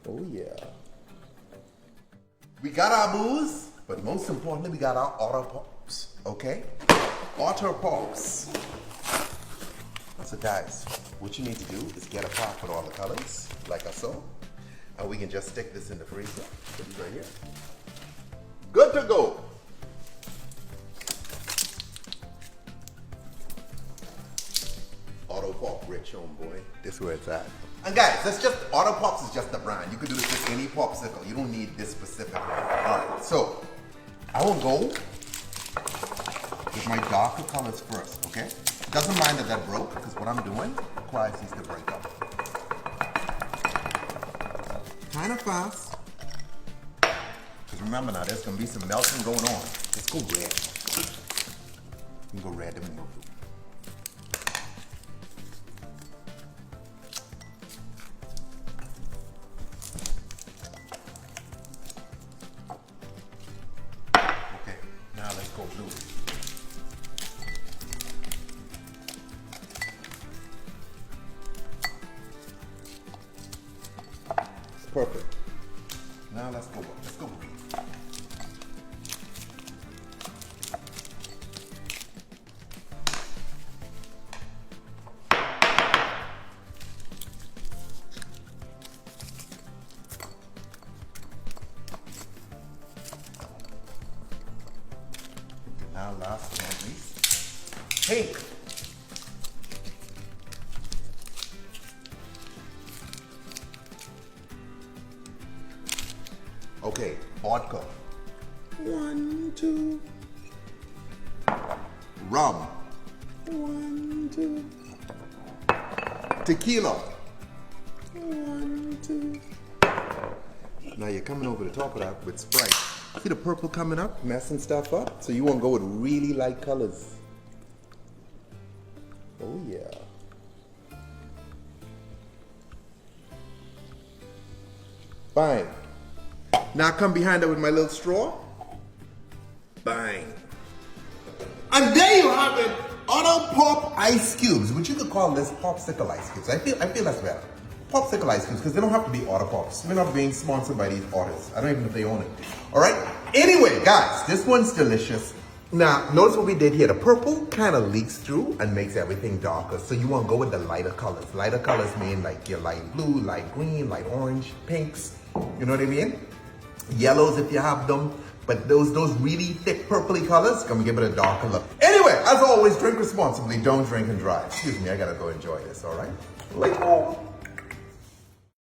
Oh yeah. We got our booze, but most importantly, we got our Otter Pops, okay? Otter Pops. So guys, what you need to do is get a pot with all the colors, like I saw, and we can just stick this in the freezer. Put it right here. Good to go. Auto Pop rich homeboy. This is where it's at. And guys, that's just, Auto Pops is just the brand. You can do this with any popsicle. You don't need this specific one. Alright, so I will go with my darker colors first, okay? Doesn't mind that broke, because what I'm doing requires these to break up. Kind of fast. Because remember now, there's going to be some melting going on. Let's go red. You can go red, then we can go blue. Okay, now let's go blue. Perfect. Now let's go green. Now last but not least, pink. Okay, vodka. 1, 2. Rum. 1, 2. Tequila. 1, 2. Now you're coming over the top of that with Sprite. See the purple coming up, messing stuff up? So you want to go with really light colors. Oh yeah. Fine. Now come behind it with my little straw. Bang. And there you have it. Auto Pop Ice Cubes, which you could call this Popsicle Ice Cubes. I feel that's better. Popsicle Ice Cubes, because they don't have to be Auto Pops. We're not being sponsored by these authors. I don't even know if they own it. All right. Anyway, guys, this one's delicious. Now, notice what we did here. The purple kind of leaks through and makes everything darker. So you want to go with the lighter colors. Lighter colors mean like your light blue, light green, light orange, pinks. You know what I mean? Yellows if you have them, but those really thick purpley colors gonna give it a darker look. Anyway, as always, drink responsibly, don't drink and drive. Excuse me, I gotta go enjoy this, all right?